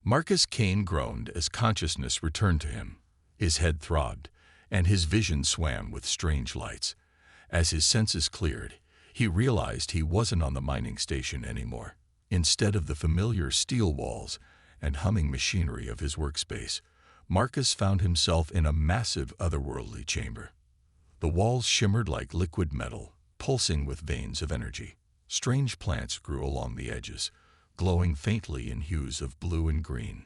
Marcus Kane groaned as consciousness returned to him. His head throbbed, and his vision swam with strange lights. As his senses cleared, he realized he wasn't on the mining station anymore. Instead of the familiar steel walls and humming machinery of his workspace, Marcus found himself in a massive otherworldly chamber. The walls shimmered like liquid metal, pulsing with veins of energy. Strange plants grew along the edges, glowing faintly in hues of blue and green.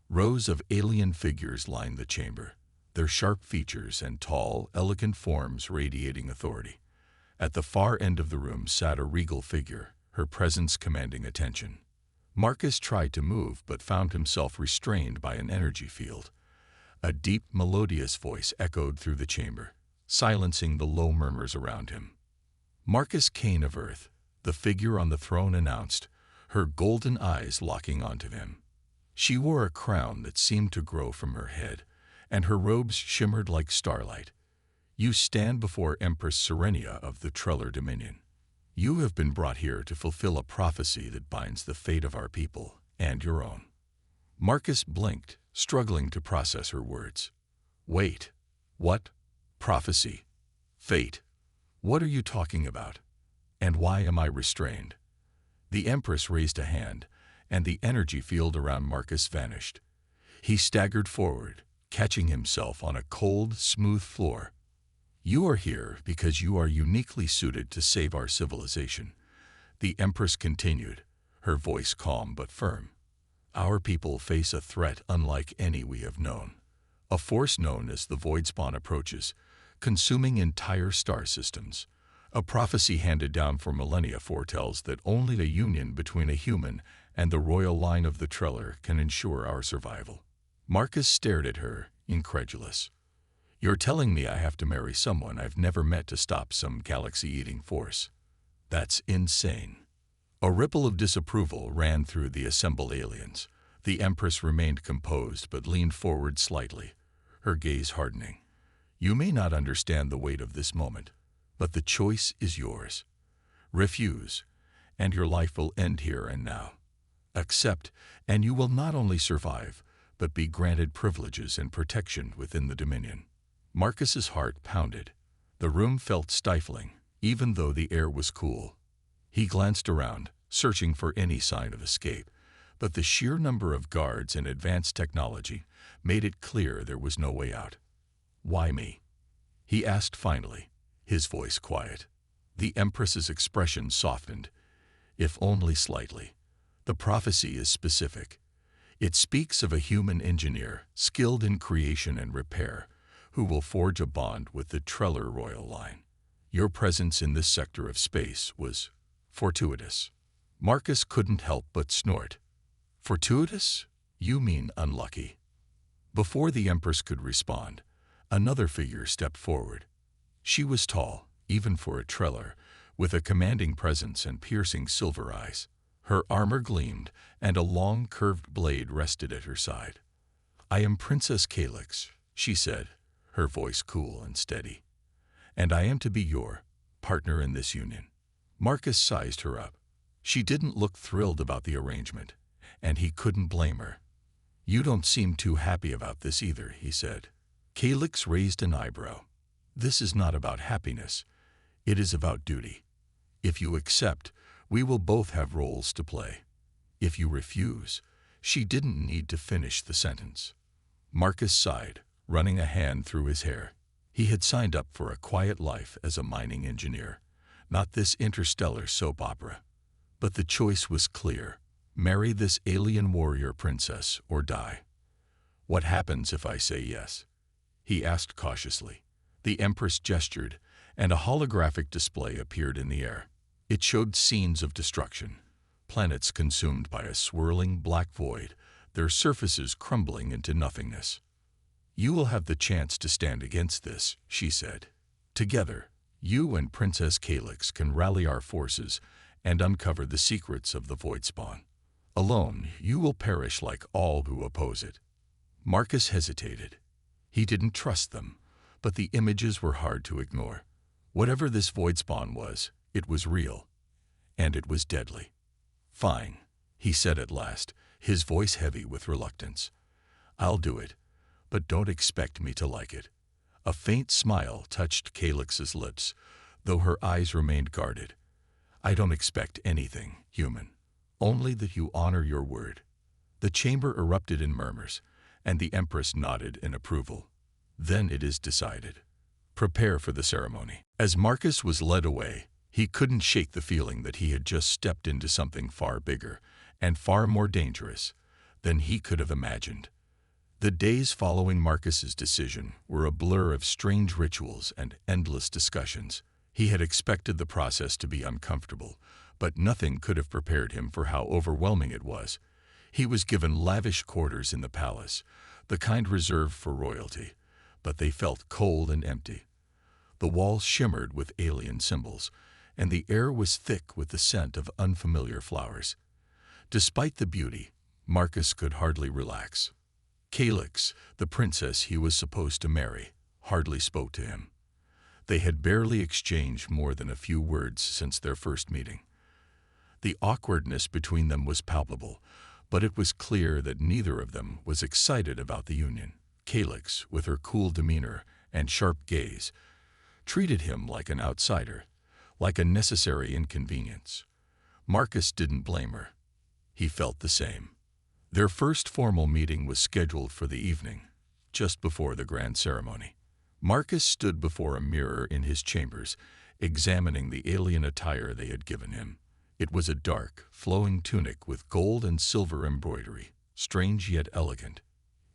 Rows of alien figures lined the chamber, their sharp features and tall, elegant forms radiating authority. At the far end of the room sat a regal figure, her presence commanding attention. Marcus tried to move but found himself restrained by an energy field. A deep, melodious voice echoed through the chamber, silencing the low murmurs around him. "Marcus Kane of Earth," the figure on the throne announced, her golden eyes locking onto him. She wore a crown that seemed to grow from her head, and her robes shimmered like starlight. "You stand before Empress Serenia of the Treller Dominion. You have been brought here to fulfill a prophecy that binds the fate of our people and your own." Marcus blinked, struggling to process her words. "Wait, what? Prophecy? Fate? What are you talking about? And why am I restrained?" The Empress raised a hand, and the energy field around Marcus vanished. He staggered forward, catching himself on a cold, smooth floor. "You are here because you are uniquely suited to save our civilization," the Empress continued, her voice calm but firm. "Our people face a threat unlike any we have known. A force known as the Voidspawn approaches, consuming entire star systems. A prophecy handed down for millennia foretells that only a union between a human and the royal line of the Treller can ensure our survival." Marcus stared at her, incredulous. "You're telling me I have to marry someone I've never met to stop some galaxy-eating force? That's insane." A ripple of disapproval ran through the assembled aliens. The Empress remained composed but leaned forward slightly, her gaze hardening. "You may not understand the weight of this moment, but the choice is yours. Refuse, and your life will end here and now. Accept, and you will not only survive, but be granted privileges and protection within the Dominion." Marcus's heart pounded. The room felt stifling, even though the air was cool. He glanced around, searching for any sign of escape, but the sheer number of guards and advanced technology made it clear there was no way out. "Why me?" he asked finally, his voice quiet. The Empress's expression softened, if only slightly. "The prophecy is specific. It speaks of a human engineer, skilled in creation and repair, who will forge a bond with the Treller royal line. Your presence in this sector of space was fortuitous." Marcus couldn't help but snort. "Fortuitous? You mean unlucky." Before the Empress could respond, another figure stepped forward. She was tall, even for a Treller, with a commanding presence and piercing silver eyes. Her armor gleamed, and a long, curved blade rested at her side. "I am Princess Calyx," she said, her voice cool and steady. "And I am to be your partner in this union." Marcus sized her up. She didn't look thrilled about the arrangement, and he couldn't blame her. "You don't seem too happy about this either," he said. Calyx raised an eyebrow. "This is not about happiness. It is about duty. If you accept, we will both have roles to play. If you refuse," she didn't need to finish the sentence. Marcus sighed, running a hand through his hair. He had signed up for a quiet life as a mining engineer, not this interstellar soap opera. But the choice was clear: marry this alien warrior princess or die. "What happens if I say yes?" he asked cautiously. The Empress gestured, and a holographic display appeared in the air. It showed scenes of destruction, planets consumed by a swirling black void, their surfaces crumbling into nothingness. "You will have the chance to stand against this," she said. "Together, you and Princess Calyx can rally our forces and uncover the secrets of the Voidspawn. Alone, you will perish like all who oppose it." Marcus hesitated. He didn't trust them, but the images were hard to ignore. Whatever this Voidspawn was, it was real, and it was deadly. "Fine," he said at last, his voice heavy with reluctance. "I'll do it, but don't expect me to like it." A faint smile touched Calyx's lips, though her eyes remained guarded. "I don't expect anything, human. Only that you honor your word." The chamber erupted in murmurs, and the Empress nodded in approval. "Then it is decided. Prepare for the ceremony." As Marcus was led away, he couldn't shake the feeling that he had just stepped into something far bigger and far more dangerous than he could have imagined. The days following Marcus's decision were a blur of strange rituals and endless discussions. He had expected the process to be uncomfortable, but nothing could have prepared him for how overwhelming it was. He was given lavish quarters in the palace, the kind reserved for royalty, but they felt cold and empty. The walls shimmered with alien symbols, and the air was thick with the scent of unfamiliar flowers. Despite the beauty, Marcus could hardly relax. Calyx, the princess he was supposed to marry, hardly spoke to him. They had barely exchanged more than a few words since their first meeting. The awkwardness between them was palpable, but it was clear that neither of them was excited about the union. Calyx, with her cool demeanor and sharp gaze, treated him like an outsider, like a necessary inconvenience. Marcus didn't blame her. He felt the same. Their first formal meeting was scheduled for the evening, just before the grand ceremony. Marcus stood before a mirror in his chambers, examining the alien attire they had given him. It was a dark, flowing tunic with gold and silver embroidery, strange yet elegant.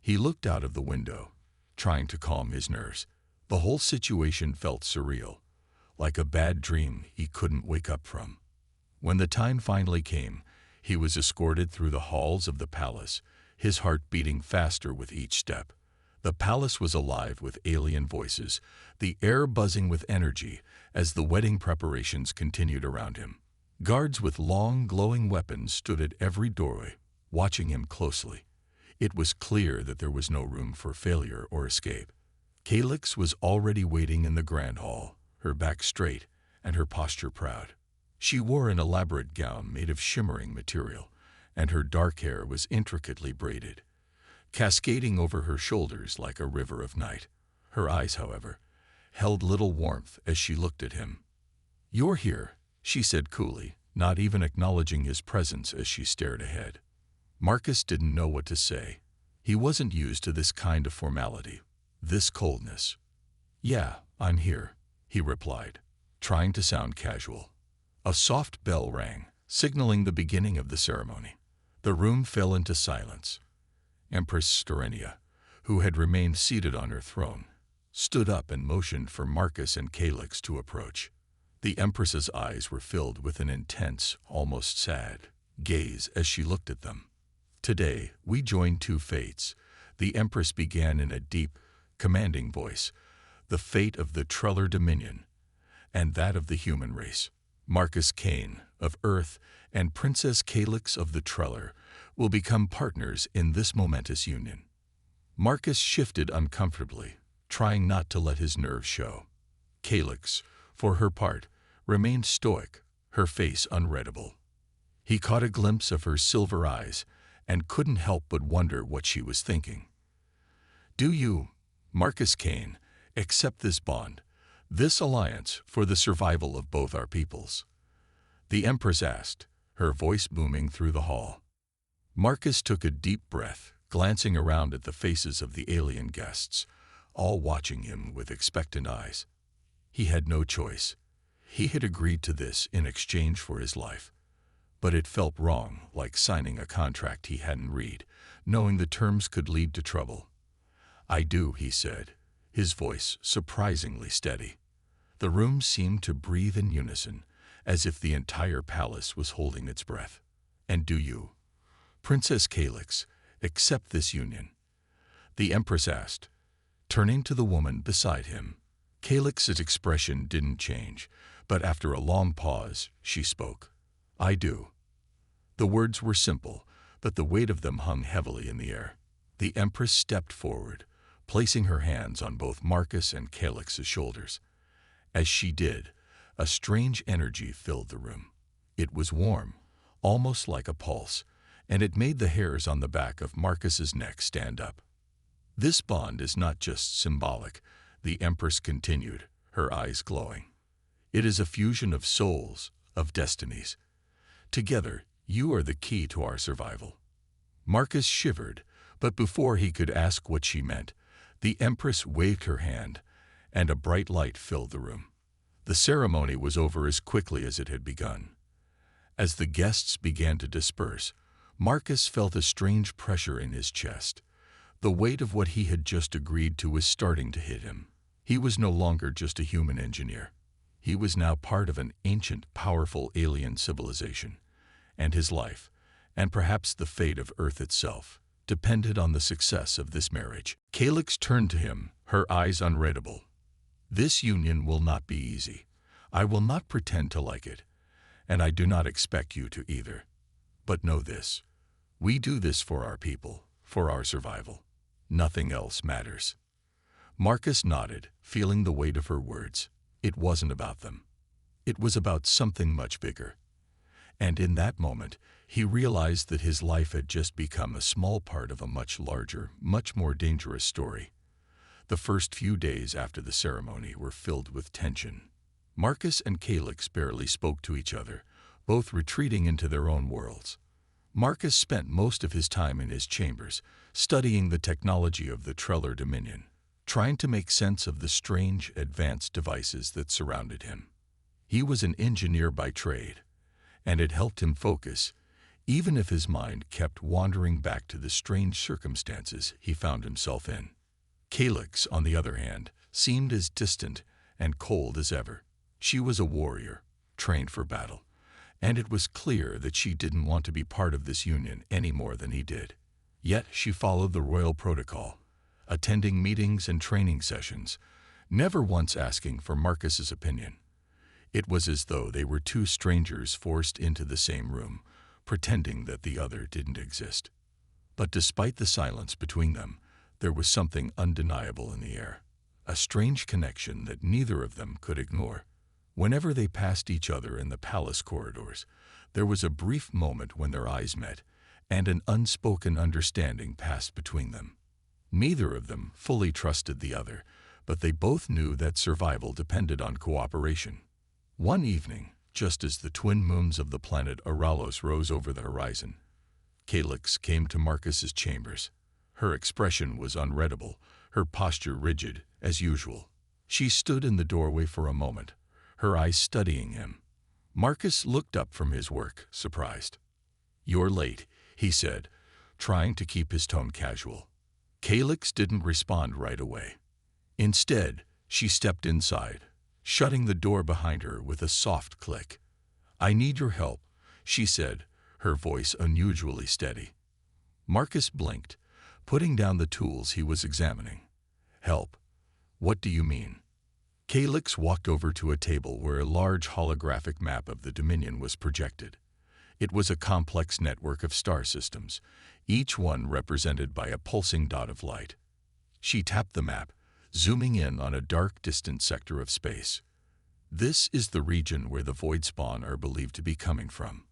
He looked out of the window, trying to calm his nerves. The whole situation felt surreal, like a bad dream he couldn't wake up from. When the time finally came, he was escorted through the halls of the palace, his heart beating faster with each step. The palace was alive with alien voices, the air buzzing with energy as the wedding preparations continued around him. Guards with long, glowing weapons stood at every doorway, watching him closely. It was clear that there was no room for failure or escape. Calyx was already waiting in the grand hall, her back straight and her posture proud. She wore an elaborate gown made of shimmering material, and her dark hair was intricately braided, cascading over her shoulders like a river of night. Her eyes, however, held little warmth as she looked at him. "You're here," she said coolly, not even acknowledging his presence as she stared ahead. Marcus didn't know what to say. He wasn't used to this kind of formality, this coldness. "Yeah, I'm here," he replied, trying to sound casual. A soft bell rang, signaling the beginning of the ceremony. The room fell into silence. Empress Sterenia, who had remained seated on her throne, stood up and motioned for Marcus and Calyx to approach. The Empress's eyes were filled with an intense, almost sad, gaze as she looked at them. "Today, we join two fates," the Empress began in a deep, commanding voice, "the fate of the Treller Dominion, and that of the human race. Marcus Kane, of Earth, and Princess Calyx of the Treller will become partners in this momentous union." Marcus shifted uncomfortably, trying not to let his nerves show. Calyx, for her part, remained stoic, her face unreadable. He caught a glimpse of her silver eyes and couldn't help but wonder what she was thinking. "Do you, Marcus Kane, accept this bond, this alliance for the survival of both our peoples?" the Empress asked, her voice booming through the hall. Marcus took a deep breath, glancing around at the faces of the alien guests, all watching him with expectant eyes. He had no choice. He had agreed to this in exchange for his life. But it felt wrong, like signing a contract he hadn't read, knowing the terms could lead to trouble. "I do," he said, his voice surprisingly steady. The room seemed to breathe in unison, as if the entire palace was holding its breath. "And do you, Princess Calyx, accept this union?" the Empress asked, turning to the woman beside him. Calyx's expression didn't change, but after a long pause, she spoke. "I do." The words were simple, but the weight of them hung heavily in the air. The Empress stepped forward, placing her hands on both Marcus and Calyx's shoulders. As she did, a strange energy filled the room. It was warm, almost like a pulse, and it made the hairs on the back of Marcus's neck stand up. This bond is not just symbolic, the Empress continued, her eyes glowing. It is a fusion of souls, of destinies. Together, you are the key to our survival. Marcus shivered, but before he could ask what she meant, the Empress waved her hand, and a bright light filled the room. The ceremony was over as quickly as it had begun. As the guests began to disperse, Marcus felt a strange pressure in his chest. The weight of what he had just agreed to was starting to hit him. He was no longer just a human engineer. He was now part of an ancient, powerful alien civilization, and his life, and perhaps the fate of Earth itself, depended on the success of this marriage. Calyx turned to him, her eyes unreadable. This union will not be easy. I will not pretend to like it, and I do not expect you to either. But know this, we do this for our people, for our survival. Nothing else matters. Marcus nodded, feeling the weight of her words. It wasn't about them. It was about something much bigger. And in that moment, he realized that his life had just become a small part of a much larger, much more dangerous story. The first few days after the ceremony were filled with tension. Marcus and Calyx barely spoke to each other, both retreating into their own worlds. Marcus spent most of his time in his chambers, studying the technology of the Treller Dominion, trying to make sense of the strange, advanced devices that surrounded him. He was an engineer by trade, and it helped him focus, even if his mind kept wandering back to the strange circumstances he found himself in. Calyx, on the other hand, seemed as distant and cold as ever. She was a warrior, trained for battle, and it was clear that she didn't want to be part of this union any more than he did. Yet she followed the royal protocol, attending meetings and training sessions, never once asking for Marcus's opinion. It was as though they were two strangers forced into the same room, pretending that the other didn't exist. But despite the silence between them, there was something undeniable in the air, a strange connection that neither of them could ignore. Whenever they passed each other in the palace corridors, there was a brief moment when their eyes met, and an unspoken understanding passed between them. Neither of them fully trusted the other, but they both knew that survival depended on cooperation. One evening, just as the twin moons of the planet Aralos rose over the horizon, Calyx came to Marcus's chambers. Her expression was unreadable, her posture rigid, as usual. She stood in the doorway for a moment, her eyes studying him. Marcus looked up from his work, surprised. "You're late," he said, trying to keep his tone casual. Calyx didn't respond right away. Instead, she stepped inside, shutting the door behind her with a soft click. "I need your help," she said, her voice unusually steady. Marcus blinked, putting down the tools he was examining. "Help? What do you mean?" Calyx walked over to a table where a large holographic map of the Dominion was projected. It was a complex network of star systems, each one represented by a pulsing dot of light. She tapped the map, zooming in on a dark, distant sector of space. "This is the region where the void spawn are believed to be coming from.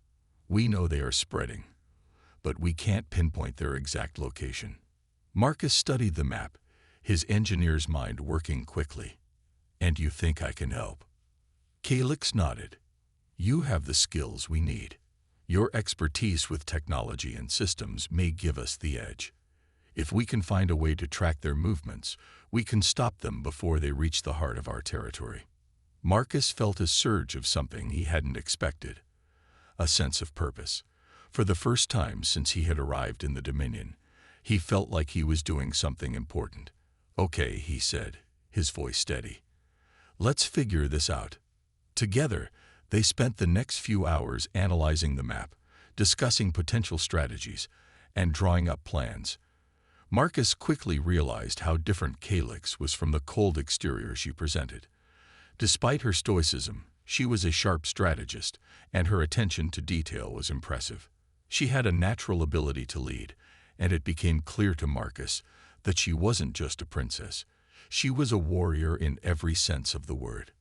We know they are spreading, but we can't pinpoint their exact location." Marcus studied the map, his engineer's mind working quickly. "And you think I can help?" Calyx nodded. "You have the skills we need. Your expertise with technology and systems may give us the edge. If we can find a way to track their movements, we can stop them before they reach the heart of our territory." Marcus felt a surge of something he hadn't expected, a sense of purpose. For the first time since he had arrived in the Dominion, he felt like he was doing something important. "Okay," he said, his voice steady. "Let's figure this out." Together, they spent the next few hours analyzing the map, discussing potential strategies, and drawing up plans. Marcus quickly realized how different Calyx was from the cold exterior she presented. Despite her stoicism, she was a sharp strategist, and her attention to detail was impressive. She had a natural ability to lead, and it became clear to Marcus that she wasn't just a princess. She was a warrior in every sense of the word.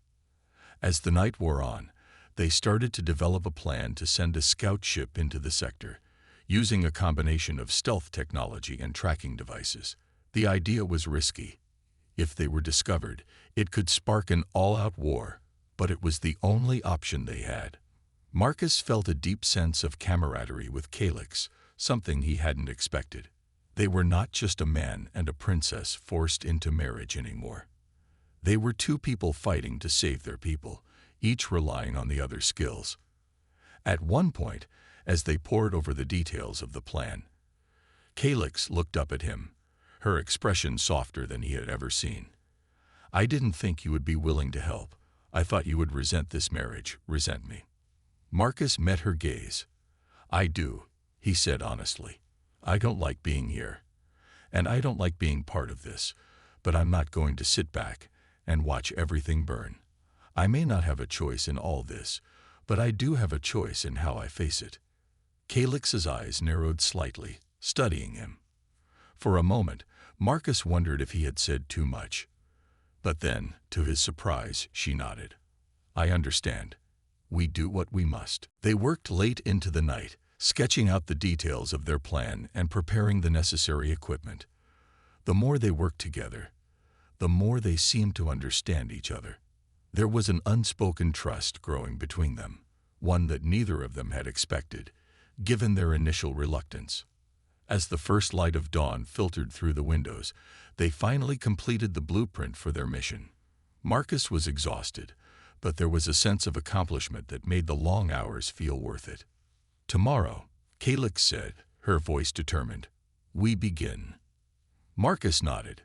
As the night wore on, they started to develop a plan to send a scout ship into the sector, using a combination of stealth technology and tracking devices. The idea was risky. If they were discovered, it could spark an all-out war, but it was the only option they had. Marcus felt a deep sense of camaraderie with Calyx, something he hadn't expected. They were not just a man and a princess forced into marriage anymore. They were two people fighting to save their people, each relying on the other's skills. At one point, as they pored over the details of the plan, Calyx looked up at him, her expression softer than he had ever seen. "I didn't think you would be willing to help. I thought you would resent this marriage, resent me." Marcus met her gaze. "I do," he said honestly. "I don't like being here. And I don't like being part of this, but I'm not going to sit back and watch everything burn. I may not have a choice in all this, but I do have a choice in how I face it." Calyx's eyes narrowed slightly, studying him. For a moment, Marcus wondered if he had said too much. But then, to his surprise, she nodded. "I understand. We do what we must." They worked late into the night, sketching out the details of their plan and preparing the necessary equipment. The more they worked together, the more they seemed to understand each other. There was an unspoken trust growing between them, one that neither of them had expected, given their initial reluctance. As the first light of dawn filtered through the windows, they finally completed the blueprint for their mission. Marcus was exhausted, but there was a sense of accomplishment that made the long hours feel worth it. "Tomorrow," Calyx said, her voice determined, "we begin." Marcus nodded.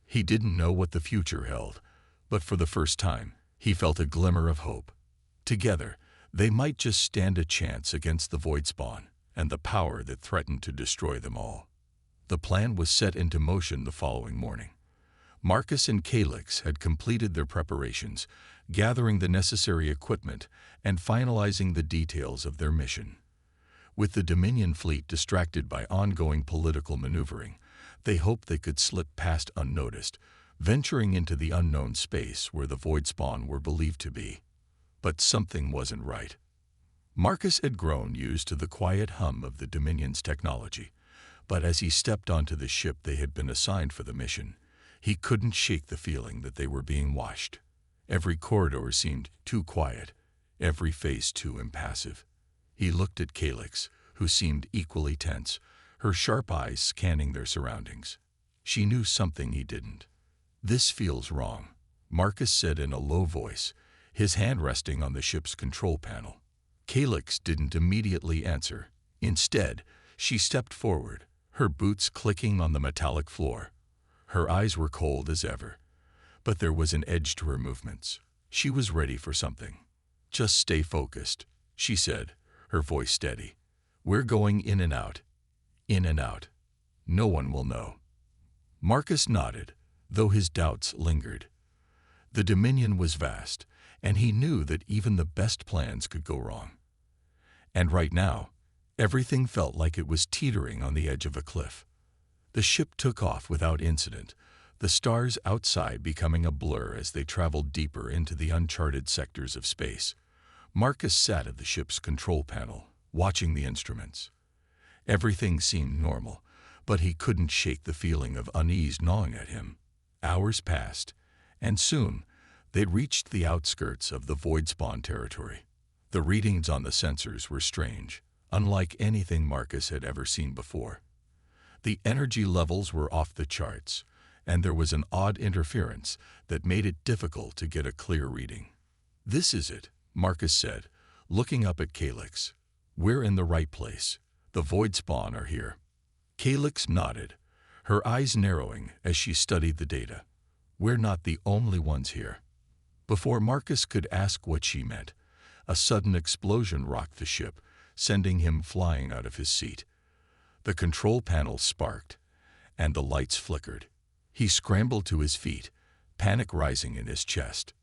He didn't know what the future held, but for the first time, he felt a glimmer of hope. Together, they might just stand a chance against the void spawn and the power that threatened to destroy them all. The plan was set into motion the following morning. Marcus and Calyx had completed their preparations, gathering the necessary equipment and finalizing the details of their mission. With the Dominion fleet distracted by ongoing political maneuvering, they hoped they could slip past unnoticed, venturing into the unknown space where the void spawn were believed to be. But something wasn't right. Marcus had grown used to the quiet hum of the Dominion's technology, but as he stepped onto the ship they had been assigned for the mission, he couldn't shake the feeling that they were being watched. Every corridor seemed too quiet, every face too impassive. He looked at Calyx, who seemed equally tense, her sharp eyes scanning their surroundings. She knew something he didn't. "This feels wrong," Marcus said in a low voice, his hand resting on the ship's control panel. Calyx didn't immediately answer. Instead, she stepped forward, her boots clicking on the metallic floor. Her eyes were cold as ever, but there was an edge to her movements. She was ready for something. "Just stay focused," she said, her voice steady. "We're going in and out. In and out. No one will know." Marcus nodded, though his doubts lingered. The Dominion was vast, and he knew that even the best plans could go wrong. And right now, everything felt like it was teetering on the edge of a cliff. The ship took off without incident, the stars outside becoming a blur as they traveled deeper into the uncharted sectors of space. Marcus sat at the ship's control panel, watching the instruments. Everything seemed normal, but he couldn't shake the feeling of unease gnawing at him. Hours passed, and soon they'd reached the outskirts of the void spawn territory. The readings on the sensors were strange, unlike anything Marcus had ever seen before. The energy levels were off the charts, and there was an odd interference that made it difficult to get a clear reading. "This is it," Marcus said, looking up at Calyx. "We're in the right place. The void spawn are here." Calyx nodded, her eyes narrowing as she studied the data. "We're not the only ones here." Before Marcus could ask what she meant, a sudden explosion rocked the ship, sending him flying out of his seat. The control panel sparked, and the lights flickered. He scrambled to his feet, panic rising in his chest.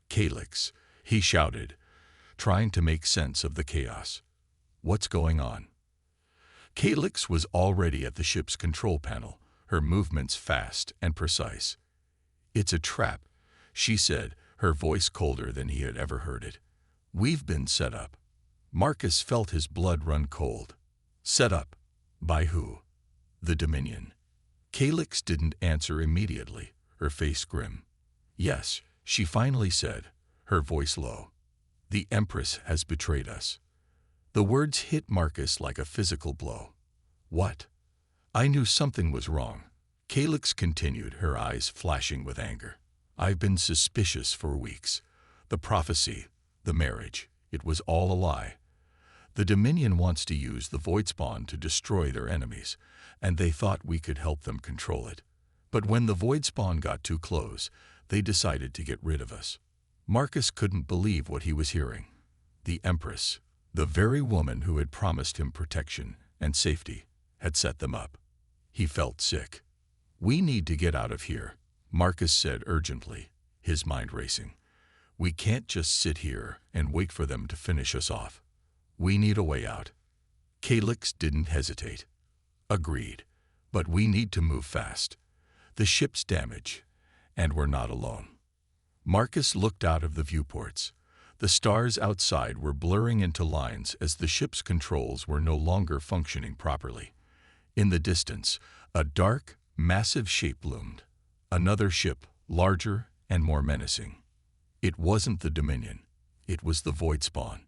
"Calyx," he shouted, trying to make sense of the chaos. "What's going on?" Calyx was already at the ship's control panel, her movements fast and precise. "It's a trap," she said, her voice colder than he had ever heard it. "We've been set up." Marcus felt his blood run cold. Set up. By who? The Dominion. Calyx didn't answer immediately, her face grim. Yes, she finally said, her voice low. The Empress has betrayed us. The words hit Marcus like a physical blow. What? I knew something was wrong. Calyx continued, her eyes flashing with anger. I've been suspicious for weeks. The prophecy, the marriage, it was all a lie. The Dominion wants to use the Void Spawn to destroy their enemies, and they thought we could help them control it. But when the Void Spawn got too close, they decided to get rid of us. Marcus couldn't believe what he was hearing. The Empress, the very woman who had promised him protection and safety, had set them up. He felt sick. We need to get out of here, Marcus said urgently, his mind racing. We can't just sit here and wait for them to finish us off. We need a way out. Calyx didn't hesitate. Agreed, but we need to move fast. The ship's damaged, and we're not alone. Marcus looked out of the viewports. The stars outside were blurring into lines as the ship's controls were no longer functioning properly. In the distance, a dark, massive shape loomed. Another ship, larger and more menacing. It wasn't the Dominion. It was the Void Spawn,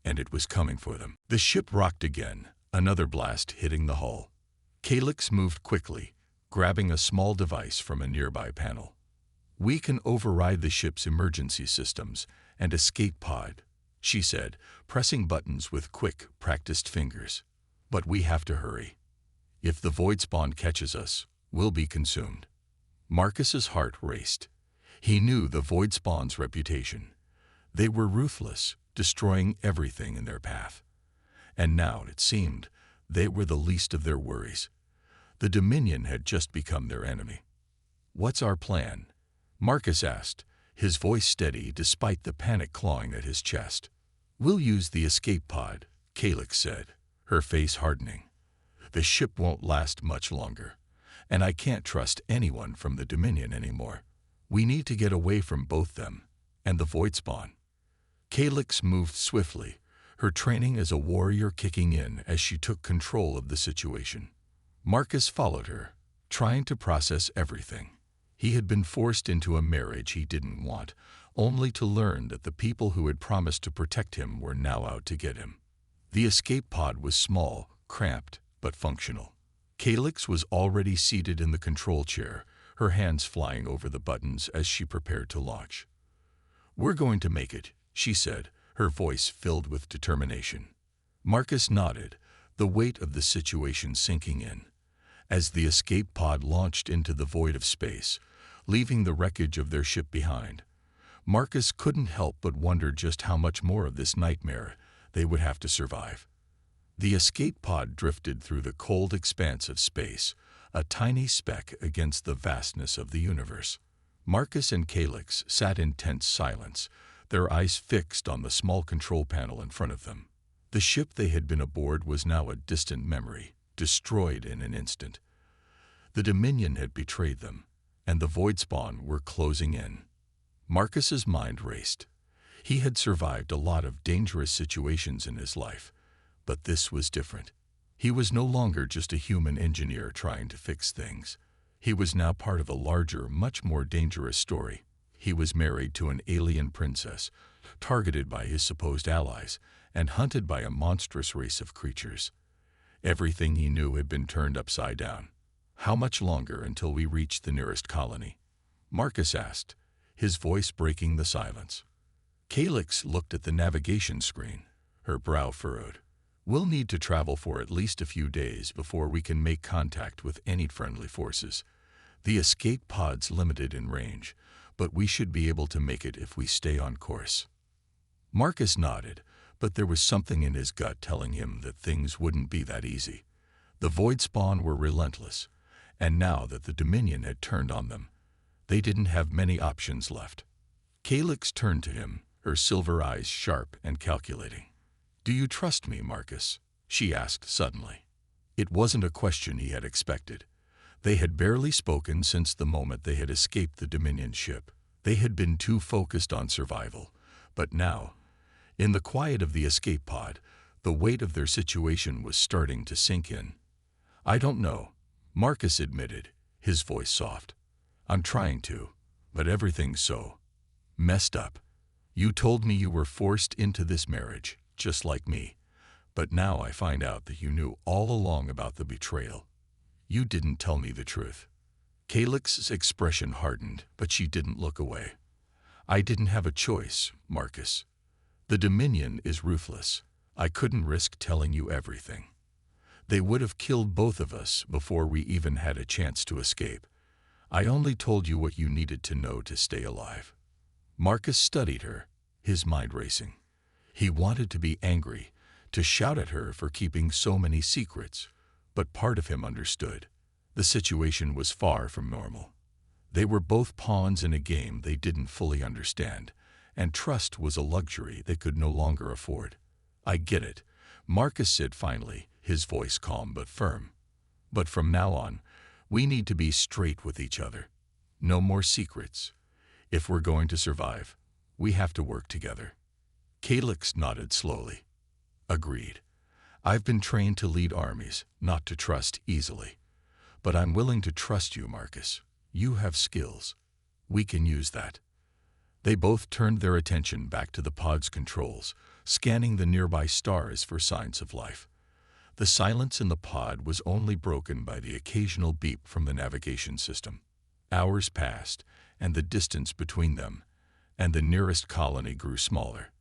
and it was coming for them. The ship rocked again, another blast hitting the hull. Calyx moved quickly, grabbing a small device from a nearby panel. We can override the ship's emergency systems and escape pod, she said, pressing buttons with quick, practiced fingers. But we have to hurry. If the Void Spawn catches us, we'll be consumed. Marcus's heart raced. He knew the Void Spawn's reputation. They were ruthless, destroying everything in their path. And now, it seemed, they were the least of their worries. The Dominion had just become their enemy. What's our plan? Marcus asked, his voice steady despite the panic clawing at his chest. We'll use the escape pod, Calyx said, her face hardening. The ship won't last much longer, and I can't trust anyone from the Dominion anymore. We need to get away from both them and the Void Spawn. Calyx moved swiftly, her training as a warrior kicking in as she took control of the situation. Marcus followed her, trying to process everything. He had been forced into a marriage he didn't want, only to learn that the people who had promised to protect him were now out to get him. The escape pod was small, cramped, but functional. Calyx was already seated in the control chair, her hands flying over the buttons as she prepared to launch. We're going to make it, she said, her voice filled with determination. Marcus nodded, the weight of the situation sinking in. As the escape pod launched into the void of space, leaving the wreckage of their ship behind, Marcus couldn't help but wonder just how much more of this nightmare they would have to survive. The escape pod drifted through the cold expanse of space, a tiny speck against the vastness of the universe. Marcus and Calyx sat in tense silence, their eyes fixed on the small control panel in front of them. The ship they had been aboard was now a distant memory, destroyed in an instant. The Dominion had betrayed them, and the Void Spawn were closing in. Marcus's mind raced. He had survived a lot of dangerous situations in his life, but this was different. He was no longer just a human engineer trying to fix things. He was now part of a larger, much more dangerous story. He was married to an alien princess, targeted by his supposed allies, and hunted by a monstrous race of creatures. Everything he knew had been turned upside down. How much longer until we reached the nearest colony? Marcus asked, his voice breaking the silence. Calyx looked at the navigation screen, her brow furrowed. We'll need to travel for at least a few days before we can make contact with any friendly forces. The escape pod's limited in range, but we should be able to make it if we stay on course. Marcus nodded, but there was something in his gut telling him that things wouldn't be that easy. The Void Spawn were relentless, and now that the Dominion had turned on them, they didn't have many options left. Calyx turned to him, her silver eyes sharp and calculating. "Do you trust me, Marcus?" she asked suddenly. It wasn't a question he had expected. They had barely spoken since the moment they had escaped the Dominion ship. They had been too focused on survival, but now, in the quiet of the escape pod, The weight of their situation was starting to sink in. "I don't know," Marcus admitted, his voice soft. "I'm trying to, but everything's so messed up. You told me you were forced into this marriage, just like me. But now I find out that you knew all along about the betrayal. You didn't tell me the truth." Calyx's expression hardened, but she didn't look away. "I didn't have a choice, Marcus. The Dominion is ruthless. I couldn't risk telling you everything. They would have killed both of us before we even had a chance to escape. I only told you what you needed to know to stay alive." Marcus studied her, his mind racing. He wanted to be angry, to shout at her for keeping so many secrets, but part of him understood. The situation was far from normal. They were both pawns in a game they didn't fully understand, and trust was a luxury they could no longer afford. "I get it," Marcus said finally, his voice calm but firm. "But from now on, we need to be straight with each other. No more secrets. If we're going to survive, we have to work together." Calyx nodded slowly. "Agreed. I've been trained to lead armies, not to trust easily. But I'm willing to trust you, Marcus. You have skills. We can use that." They both turned their attention back to the pod's controls, scanning the nearby stars for signs of life. The silence in the pod was only broken by the occasional beep from the navigation system. Hours passed, and the distance between them and the nearest colony grew smaller.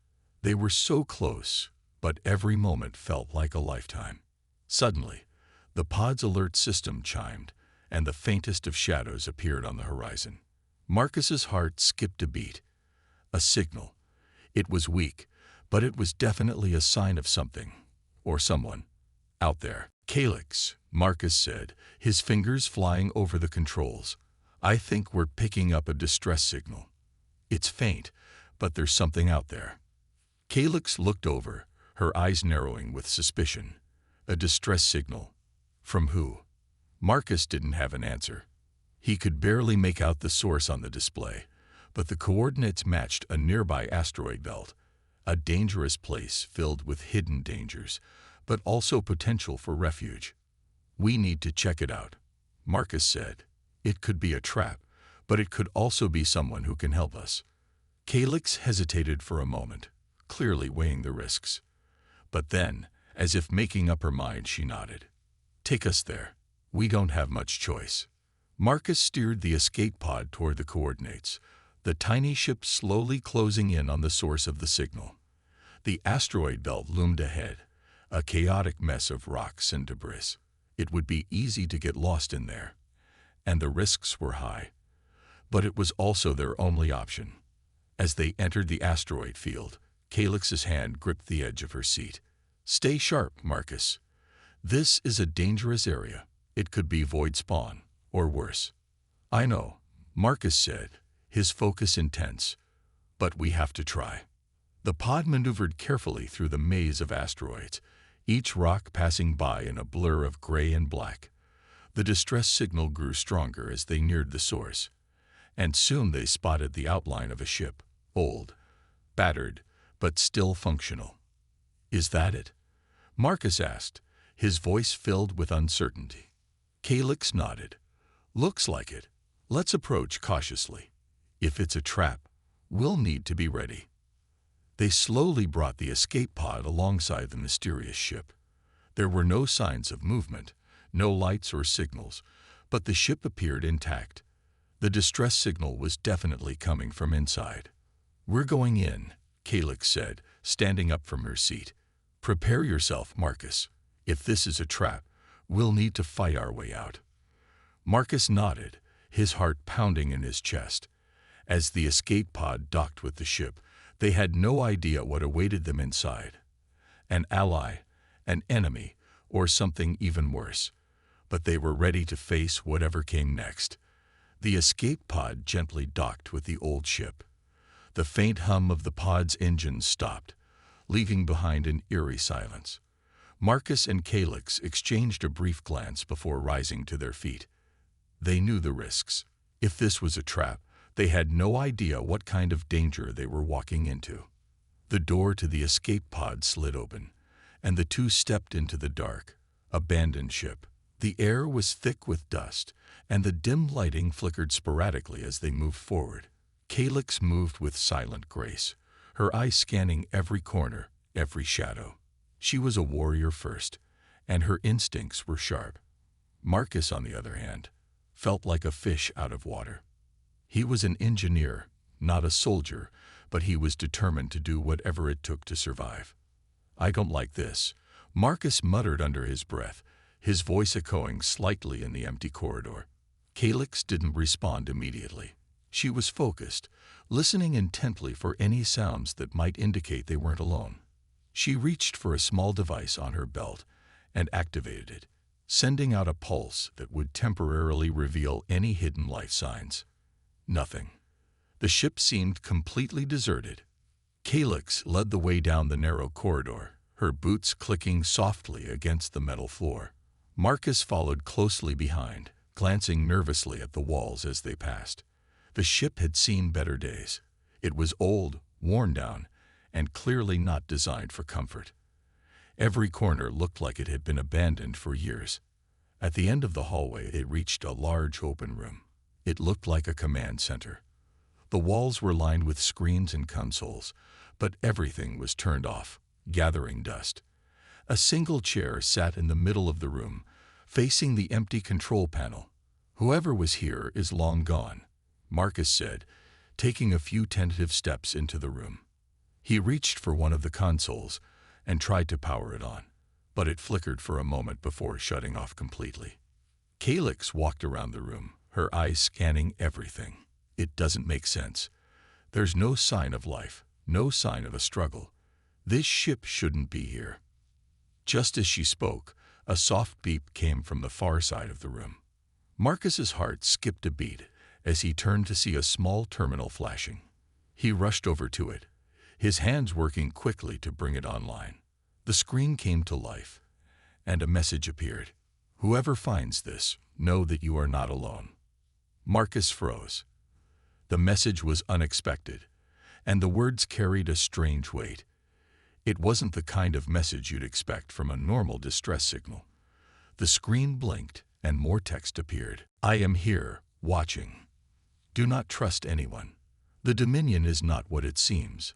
They were so close, but every moment felt like a lifetime. Suddenly, the pod's alert system chimed, and the faintest of shadows appeared on the horizon. Marcus's heart skipped a beat. A signal. It was weak, but it was definitely a sign of something, or someone, out there. "Calyx," Marcus said, his fingers flying over the controls. "I think we're picking up a distress signal. It's faint, but there's something out there." Calyx looked over, her eyes narrowing with suspicion. A distress signal. From who? Marcus didn't have an answer. He could barely make out the source on the display, but the coordinates matched a nearby asteroid belt, a dangerous place filled with hidden dangers, but also potential for refuge. "We need to check it out," Marcus said. "It could be a trap, but it could also be someone who can help us." Calyx hesitated for a moment, clearly weighing the risks. But then, as if making up her mind, she nodded. "Take us there. We don't have much choice." Marcus steered the escape pod toward the coordinates, the tiny ship slowly closing in on the source of the signal. The asteroid belt loomed ahead, a chaotic mess of rocks and debris. It would be easy to get lost in there, and the risks were high. But it was also their only option. As they entered the asteroid field, Calyx's hand gripped the edge of her seat. "Stay sharp, Marcus. This is a dangerous area. It could be void spawn, or worse." "I know," Marcus said, his focus intense, "but we have to try." The pod maneuvered carefully through the maze of asteroids, each rock passing by in a blur of gray and black. The distress signal grew stronger as they neared the source, and soon they spotted the outline of a ship, old, battered, but still functional. "Is that it?" Marcus asked, his voice filled with uncertainty. Calyx nodded. "Looks like it. Let's approach cautiously. If it's a trap, we'll need to be ready." They slowly brought the escape pod alongside the mysterious ship. There were no signs of movement, no lights or signals, but the ship appeared intact. The distress signal was definitely coming from inside. "We're going in," Calyx said, standing up from her seat. "Prepare yourself, Marcus. If this is a trap, we'll need to fight our way out." Marcus nodded, his heart pounding in his chest. As the escape pod docked with the ship, they had no idea what awaited them inside. An ally, an enemy, or something even worse. But they were ready to face whatever came next. The escape pod gently docked with the old ship. The faint hum of the pod's engines stopped, leaving behind an eerie silence. Marcus and Calyx exchanged a brief glance before rising to their feet. They knew the risks. If this was a trap, they had no idea what kind of danger they were walking into. The door to the escape pod slid open, and the two stepped into the dark, abandoned ship. The air was thick with dust, and the dim lighting flickered sporadically as they moved forward. Calyx moved with silent grace, her eyes scanning every corner, every shadow. She was a warrior first, and her instincts were sharp. Marcus, on the other hand, felt like a fish out of water. He was an engineer, not a soldier, but he was determined to do whatever it took to survive. "I don't like this," Marcus muttered under his breath, his voice echoing slightly in the empty corridor. Calyx didn't respond immediately. She was focused, listening intently for any sounds that might indicate they weren't alone. She reached for a small device on her belt and activated it, sending out a pulse that would temporarily reveal any hidden life signs. Nothing. The ship seemed completely deserted. Calyx led the way down the narrow corridor, her boots clicking softly against the metal floor. Marcus followed closely behind, glancing nervously at the walls as they passed. The ship had seen better days. It was old, worn down, and clearly not designed for comfort. Every corner looked like it had been abandoned for years. At the end of the hallway, it reached a large open room. It looked like a command center. The walls were lined with screens and consoles, but everything was turned off, gathering dust. A single chair sat in the middle of the room, facing the empty control panel. "Whoever was here is long gone," Marcus said, taking a few tentative steps into the room. He reached for one of the consoles and tried to power it on, but it flickered for a moment before shutting off completely. Calyx walked around the room, her eyes scanning everything. "It doesn't make sense. There's no sign of life, no sign of a struggle. This ship shouldn't be here." Just as she spoke, a soft beep came from the far side of the room. Marcus's heart skipped a beat as he turned to see a small terminal flashing. He rushed over to it, his hands working quickly to bring it online. The screen came to life, and a message appeared. "Whoever finds this, know that you are not alone." Marcus froze. The message was unexpected, and the words carried a strange weight. It wasn't the kind of message you'd expect from a normal distress signal. The screen blinked, and more text appeared. "I am here, watching. Do not trust anyone. The Dominion is not what it seems.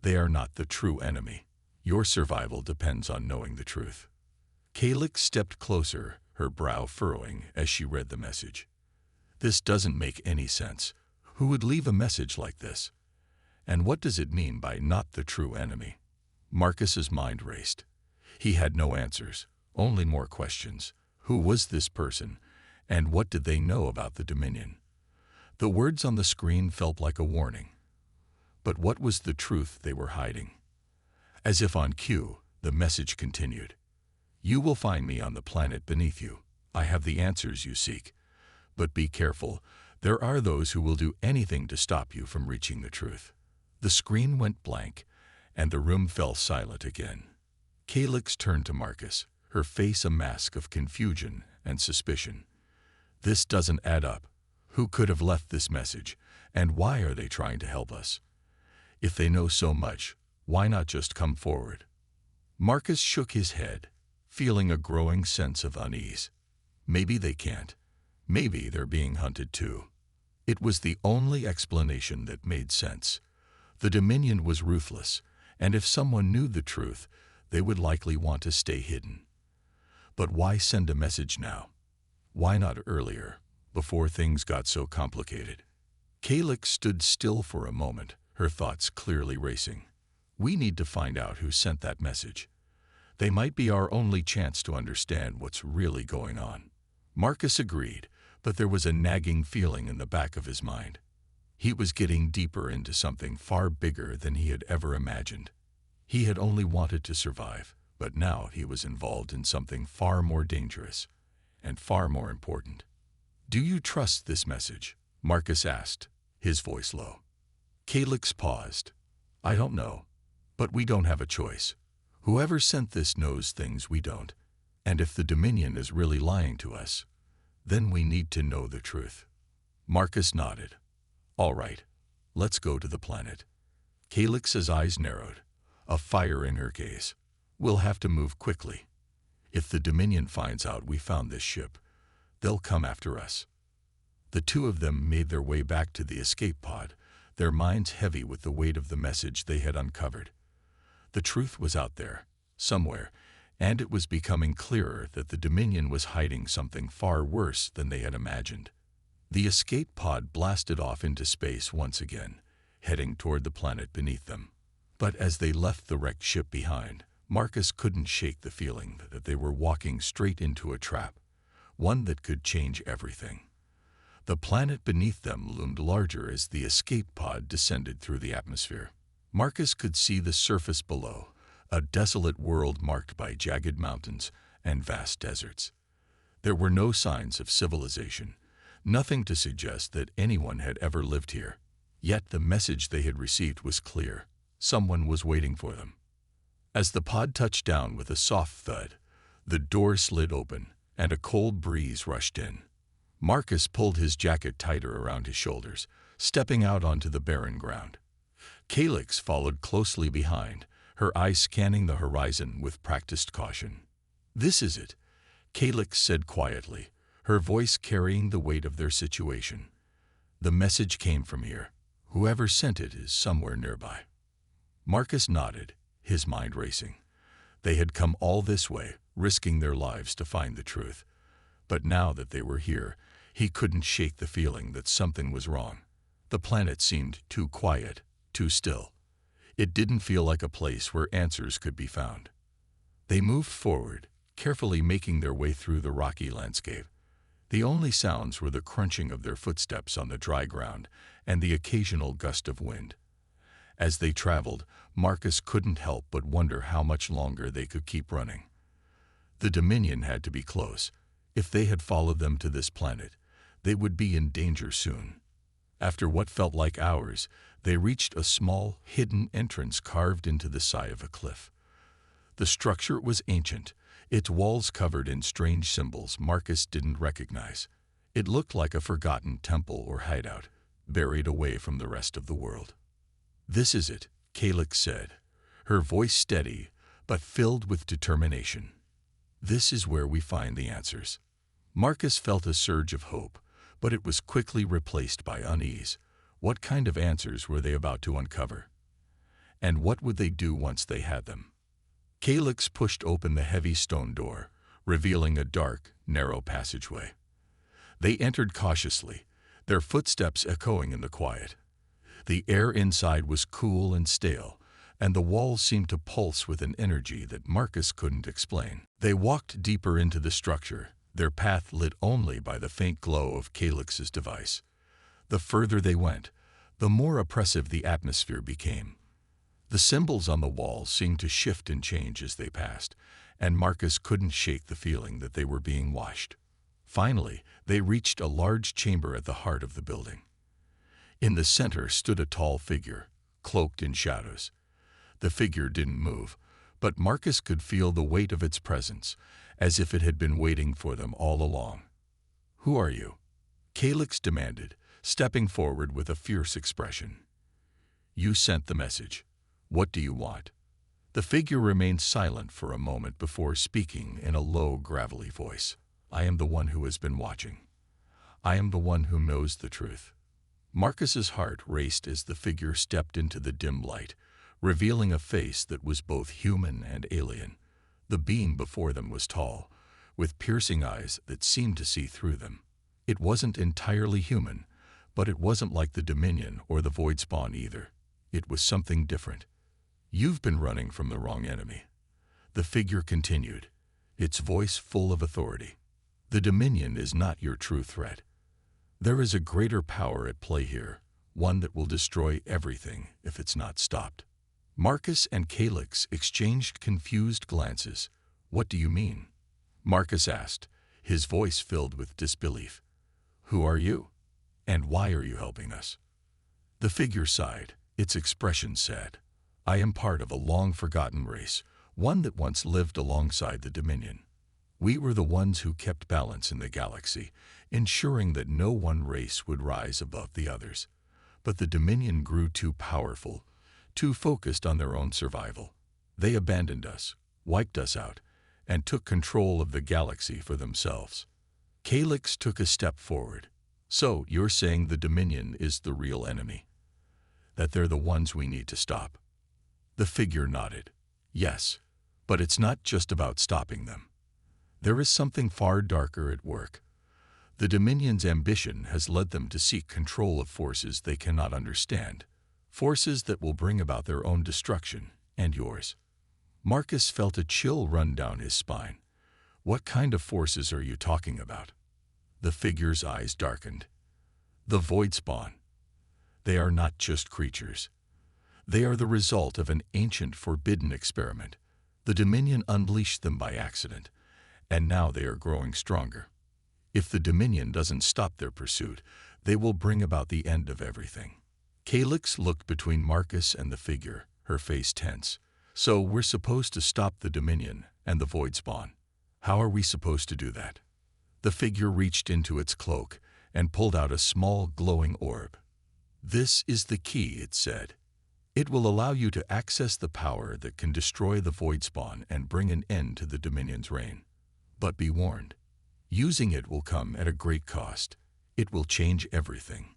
They are not the true enemy. Your survival depends on knowing the truth." Calyx stepped closer, her brow furrowing as she read the message. "This doesn't make any sense. Who would leave a message like this? And what does it mean by not the true enemy?" Marcus's mind raced. He had no answers, only more questions. Who was this person, and what did they know about the Dominion? The words on the screen felt like a warning. But what was the truth they were hiding? As if on cue, the message continued. "You will find me on the planet beneath you. I have the answers you seek. But be careful. There are those who will do anything to stop you from reaching the truth." The screen went blank, and the room fell silent again. Calyx turned to Marcus, her face a mask of confusion and suspicion. "This doesn't add up. Who could have left this message, and why are they trying to help us? If they know so much, why not just come forward?" Marcus shook his head, feeling a growing sense of unease. Maybe they can't. Maybe they're being hunted too. It was the only explanation that made sense. The Dominion was ruthless, and if someone knew the truth, they would likely want to stay hidden. But why send a message now? Why not earlier, before things got so complicated? Calyx stood still for a moment, her thoughts clearly racing. "We need to find out who sent that message. They might be our only chance to understand what's really going on." Marcus agreed, but there was a nagging feeling in the back of his mind. He was getting deeper into something far bigger than he had ever imagined. He had only wanted to survive, but now he was involved in something far more dangerous and far more important. "Do you trust this message?" Marcus asked, his voice low. Calyx paused. "I don't know, but we don't have a choice. Whoever sent this knows things we don't, and if the Dominion is really lying to us, then we need to know the truth." Marcus nodded. "All right, let's go to the planet." Calyx's eyes narrowed, a fire in her gaze. We'll have to move quickly. If the Dominion finds out we found this ship, they'll come after us." The two of them made their way back to the escape pod, their minds heavy with the weight of the message they had uncovered. The truth was out there, somewhere, and it was becoming clearer that the Dominion was hiding something far worse than they had imagined. The escape pod blasted off into space once again, heading toward the planet beneath them. But as they left the wrecked ship behind, Marcus couldn't shake the feeling that they were walking straight into a trap, one that could change everything. The planet beneath them loomed larger as the escape pod descended through the atmosphere. Marcus could see the surface below, a desolate world marked by jagged mountains and vast deserts. There were no signs of civilization, nothing to suggest that anyone had ever lived here. Yet the message they had received was clear. Someone was waiting for them. As the pod touched down with a soft thud, the door slid open and a cold breeze rushed in. Marcus pulled his jacket tighter around his shoulders, stepping out onto the barren ground. Calyx followed closely behind, her eyes scanning the horizon with practiced caution. "This is it," Calyx said quietly, her voice carrying the weight of their situation. "The message came from here. Whoever sent it is somewhere nearby." Marcus nodded, his mind racing. They had come all this way, risking their lives to find the truth. But now that they were here, he couldn't shake the feeling that something was wrong. The planet seemed too quiet, too still. It didn't feel like a place where answers could be found. They moved forward, carefully making their way through the rocky landscape. The only sounds were the crunching of their footsteps on the dry ground and the occasional gust of wind. As they traveled, Marcus couldn't help but wonder how much longer they could keep running. The Dominion had to be close. If they had followed them to this planet, they would be in danger soon. After what felt like hours, they reached a small, hidden entrance carved into the side of a cliff. The structure was ancient, its walls covered in strange symbols Marcus didn't recognize. It looked like a forgotten temple or hideout, buried away from the rest of the world. "This is it," Calyx said, her voice steady but filled with determination. "This is where we find the answers." Marcus felt a surge of hope, but it was quickly replaced by unease. What kind of answers were they about to uncover? And what would they do once they had them? Calyx pushed open the heavy stone door, revealing a dark, narrow passageway. They entered cautiously, their footsteps echoing in the quiet. The air inside was cool and stale, and the walls seemed to pulse with an energy that Marcus couldn't explain. They walked deeper into the structure, their path lit only by the faint glow of Calyx's device. The further they went, the more oppressive the atmosphere became. The symbols on the walls seemed to shift and change as they passed, and Marcus couldn't shake the feeling that they were being watched. Finally, they reached a large chamber at the heart of the building. In the center stood a tall figure, cloaked in shadows. The figure didn't move, but Marcus could feel the weight of its presence, as if it had been waiting for them all along. "Who are you?" Calyx demanded, stepping forward with a fierce expression. "You sent the message. What do you want?" The figure remained silent for a moment before speaking in a low, gravelly voice. "I am the one who has been watching. I am the one who knows the truth." Marcus's heart raced as the figure stepped into the dim light, revealing a face that was both human and alien. The being before them was tall, with piercing eyes that seemed to see through them. It wasn't entirely human, but it wasn't like the Dominion or the Void Spawn either. It was something different. "You've been running from the wrong enemy," the figure continued, its voice full of authority. "The Dominion is not your true threat. There is a greater power at play here, one that will destroy everything if it's not stopped." Marcus and Calyx exchanged confused glances. "What do you mean?" Marcus asked, his voice filled with disbelief. "Who are you? And why are you helping us?" The figure sighed, its expression sad. "I am part of a long-forgotten race, one that once lived alongside the Dominion. We were the ones who kept balance in the galaxy, ensuring that no one race would rise above the others. But the Dominion grew too powerful, too focused on their own survival. They abandoned us, wiped us out, and took control of the galaxy for themselves. Calyx took a step forward. So, you're saying the Dominion is the real enemy? That they're the ones we need to stop? The figure nodded. Yes, but it's not just about stopping them. There is something far darker at work. The Dominion's ambition has led them to seek control of forces they cannot understand, forces that will bring about their own destruction and yours. Marcus felt a chill run down his spine. What kind of forces are you talking about? The figure's eyes darkened. The void spawn. They are not just creatures. They are the result of an ancient forbidden experiment. The Dominion unleashed them by accident, and now they are growing stronger. If the Dominion doesn't stop their pursuit, they will bring about the end of everything. Calyx looked between Marcus and the figure, her face tense. So we're supposed to stop the Dominion and the void spawn. How are we supposed to do that? The figure reached into its cloak and pulled out a small glowing orb. This is the key, it said. It will allow you to access the power that can destroy the void spawn and bring an end to the Dominion's reign. But be warned, using it will come at a great cost. It will change everything.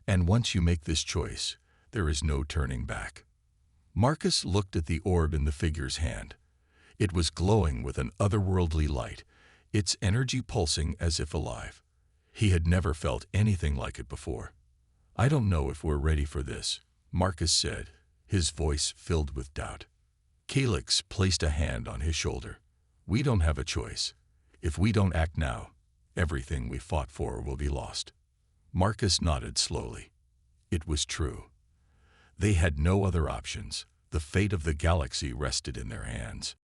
And once you make this choice, there is no turning back. Marcus looked at the orb in the figure's hand. It was glowing with an otherworldly light, its energy pulsing as if alive. He had never felt anything like it before. I don't know if we're ready for this, Marcus said, his voice filled with doubt. Calyx placed a hand on his shoulder. We don't have a choice. If we don't act now, everything we fought for will be lost. Marcus nodded slowly. It was true. They had no other options. The fate of the galaxy rested in their hands.